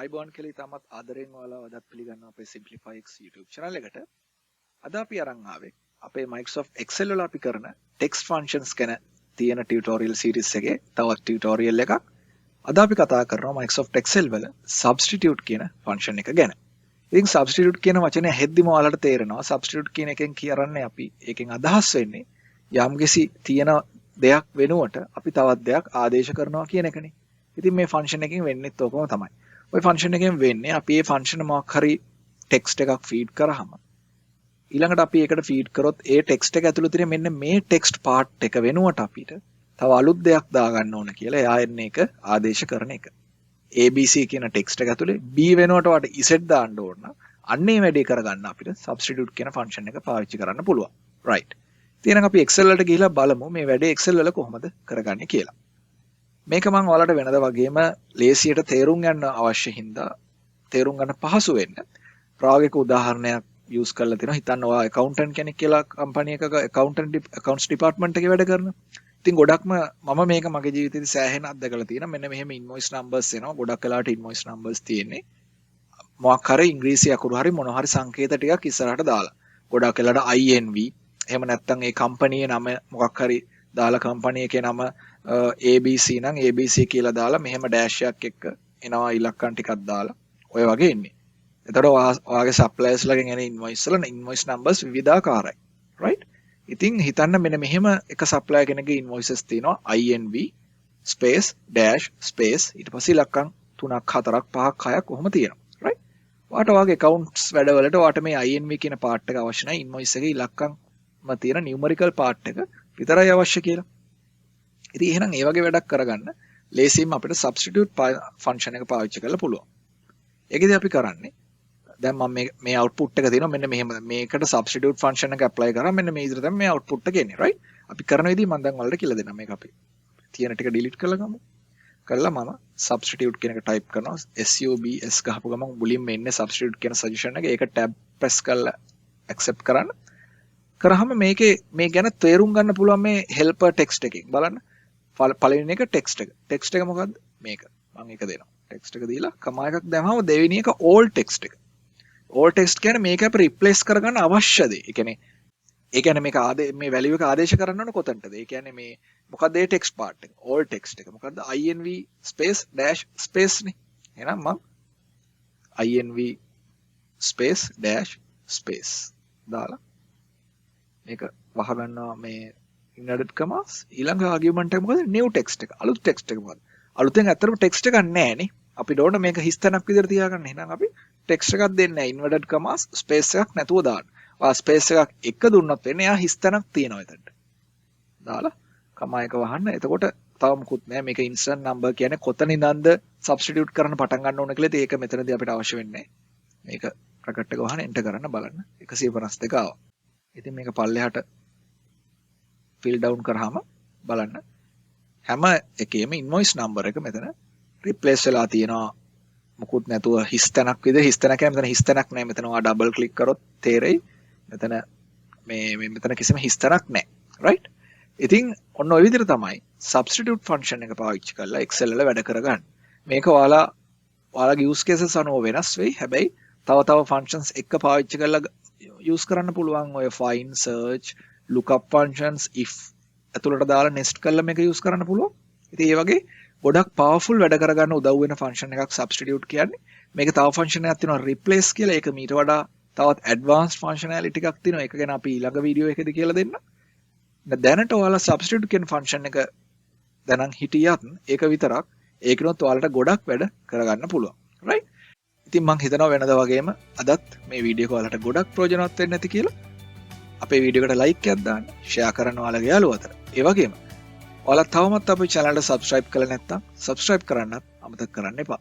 අයිබෝන් කියලා ඉතාමත් ආදරෙන් ඔයාලා වදත් පිළිගන්නවා අපේ Simplify X YouTube channel එකට. අද අපි අරන් ආවේ අපේ Microsoft Excel වල අපි කරන text functions ගැන තියෙන tutorial series එකේ තවත් tutorial එකක්. අද අපි කතා කරනවා Microsoft Excel වල substitute කියන function එක ගැන. ඉතින් substitute කියන වචනේ හෙද්දිම ඔයාලට තේරෙනවා substitute කියන එකෙන් කියරන්නේ අපි ඒකෙන් අදහස් වෙන්නේ යම්කිසි තියෙන දෙයක් වෙනුවට අපි තවත් දෙයක් ආදේශ කරනවා කියන එකනේ. ඉතින් මේ function එකෙන් වෙන්නේත් ඕකම තමයි. ඔය ෆන්ක්ෂන් එකෙන් වෙන්නේ අපි මේ ෆන්ක්ෂන් මොකක් හරි ටෙක්ස්ට් එකක් ෆීඩ් කරාම ඊළඟට අපි ඒකට ෆීඩ් කරොත් ඒ ටෙක්ස්ට් එක ඇතුළේ තියෙන මෙන්න මේ ටෙක්ස්ට් පාර්ට් එක වෙනුවට අපිට තව අලුත් දෙයක් දාගන්න ඕන කියලා එයා එන්නේ එක ආදේශ කරන එක. ABC කියන ටෙක්ස්ට් එක ඇතුළේ B වෙනුවට වට Z දාන්න ඕන නම් අන්නේ වැඩේ කරගන්න අපිට substitute කියන ෆන්ක්ෂන් එක පාවිච්චි කරන්න පුළුවන්. right. ඉතින් අපි Excel වලට ගිහිලා බලමු මේ වැඩේ Excel වල කොහොමද කරගන්නේ කියලා. මේක මම ඔයාලට වෙනද වගේම ලේසියට තේරුම් ගන්න අවශ්‍ය හින්දා තේරුම් ගන්න පහසු වෙන්න ප්‍රායෝගික උදාහරණයක් යූස් කරලා තියෙනවා. හිතන්න ඔයා accountant කෙනෙක් කියලා කම්පැනි එකක accounts department එකේ වැඩ කරනවා. ඉතින් ගොඩක්ම මම මේක මගේ ජීවිතේදී සෑහෙන අත්දකලා තියෙනවා. මෙන්න මෙහෙම invoice numbers එනවා. ගොඩක් වෙලාවට invoice numbers තියෙන්නේ මොකක් හරි ඉංග්‍රීසි අකුරු හරි මොන හරි සංකේත ටිකක් ඉස්සරහට දාලා. ගොඩක් වෙලාවට INV එහෙම නැත්නම් ඒ කම්පැනියේ නම මොකක් හරි දාලා කම්පැනි එකේ නම ABC නම් ABC කියලා දාලා මෙහෙම ඩෑෂ් එකක් එක්ක එනවා ඉලක්කම් ටිකක් දාලා ඔය වගේ එන්නේ. එතකොට ඔයාගේ සප්ලයර්ස් ලගෙන් එන ඉන්වොයිස් වල ඉන්වොයිස් නම්බර්ස් විවිධාකාරයි. right? ඉතින් හිතන්න මෙන්න මෙහෙම එක සප්ලයර් කෙනෙක්ගේ ඉන්වොයිසස් තියෙනවා INV space dash space ඊට පස්සේ ඉලක්කම් 3ක් 4ක් 5ක් 6ක් කොහොම තියෙනවා. right? ඔයාට ඔයාගේ accounts වැඩවලට ඔයාට මේ INV කියන පාර්ට් එක අවශ්‍ය නැහැ. ඉන්වොයිස් එකේ ඉලක්කම්ම තියෙන numerical පාර්ට් එක විතරයි අවශ්‍ය කියලා. ඉතින් එහෙනම් ඒ වගේ වැඩක් කරගන්න ලේසියෙන්ම අපිට substitute function එක පාවිච්චි කරලා පුළුවන්. ඒකෙදි අපි කරන්නේ දැන් මම මේ output එක දෙනවා මෙන්න මෙහෙම මේකට substitute function එක apply කරා මෙන්න මේ විදිහට තමයි මේ output එක එන්නේ right. අපි කරන විදිහ මම දැන් ඔයාලට කියලා දෙන්නම් මේක අපි තියෙන ටික delete කරලා ගමු. කරලා මම substitute කියන එක type කරනවා SUBS ගහපු ගමන් මුලින්ම එන්නේ substitute කියන suggestion එක. ඒක tab press කරලා accept කරන්න. කරාම මේකේ මේ ගැන තේරුම් ගන්න පුළුවන් මේ helper text එකෙන් බලන්න. පළවෙනි එක ටෙක්ස්ට් එක. ටෙක්ස්ට් එක මොකද්ද? මේක. මම ඒක දෙනවා. ටෙක්ස්ට් එක දීලා කමා එකක් දැම්මම දෙවෙනි එක all text එක. all text කියන්නේ මේක අපි replace කරගන්න අවශ්‍ය දේ. ඒ කියන්නේ මේක මේ value එක ආදේශ කරන්න ඕන කොතනටද? ඒ කියන්නේ මේ මොකද්ද මේ text part එක? all text එක. මොකද්ද? INV space dash space නේ. එහෙනම් මම INV space dash space දාලා මේක වහගන්නවා මේ inverted commas ඊළඟ ආගියුමන්ට් එක මොකද new text එක අලුත් text එක මොකද අලුතෙන් ඇත්තටම text එකක් නැහැ නේ අපිට ඕන මේක හිස්තැනක් විදිහට තියාගන්න එහෙනම් අපි text එකක් දෙන්නේ නැහැ inverted commas space එකක් නැතුව දාන්න. ඔයා space එකක් එක දුන්නොත් වෙන්නේ එයා හිස්තැනක් තියෙනවා එතනට. දාලා කමා එක වහන්න. එතකොට තව මුකුත් නැහැ මේක instant number කියන්නේ කොතන ඉඳන්ද substitute කරන්න පටන් ගන්න ඕන කියලා ඒක මෙතනදී අපිට අවශ්‍ය වෙන්නේ නැහැ. මේක bracket එක වහන enter කරන්න බලන්න 152 ආවා. ඉතින් මේක පල්ලෙහාට fill down කරාම බලන්න හැම එකේම invoice number එක මෙතන replace වෙලා තියෙනවා මුකුත් නැතුව හිස්තැනක් විදිහට හිස්තැනක් කියන්නේ මෙතන හිස්තැනක් නැහැ මෙතන ඔයා double click කරොත් තේරෙයි මෙතන මේ මෙතන කිසිම හිස්තැනක් නැහැ right. ඉතින් ඔන්න ඔය විදිහට තමයි substitute function එක පාවිච්චි කරලා Excel වල වැඩ කරගන්න. මේක ඔයාලගේ use cases අනුව වෙනස් වෙයි. හැබැයි තව functions එක පාවිච්චි කරලා use කරන්න පුළුවන් ඔය find search lookup functions if ඇතුළට දාලා nest කරලා මේක use කරන්න පුළුවන්. ඉතින් ඒ වගේ ගොඩක් powerful වැඩ කරගන්න උදව් වෙන function එකක් substitute කියන්නේ. මේක තව function එකක් තියෙනවා replace කියලා. ඒක මීට වඩා තවත් advanced functionality ටිකක් තියෙනවා. ඒක ගැන අපි ඊළඟ වීඩියෝ එකකදී කියලා දෙන්න. දැනට ඔයාලා substitute කියන function එක දැනන් හිටියත් ඒක විතරක් ඒකිනොත් ඔයාලට ගොඩක් වැඩ කරගන්න පුළුවන්. right? ඉතින් මම හිතනවා වෙනද වගේම අදත් මේ වීඩියෝ එක ඔයාලට ගොඩක් ප්‍රයෝජනවත් වෙන්න ඇති කියලා. අපේ වීඩියෝ එකට ලයික් එකක් දාන්න, ෂෙයා කරන්න ඔයාලගේ යාළුවෝ අතර. ඒ වගේම ඔයාලා තවමත් අපේ channel එක subscribe කරලා නැත්නම් subscribe කරන්නත් අමතක කරන්න එපා.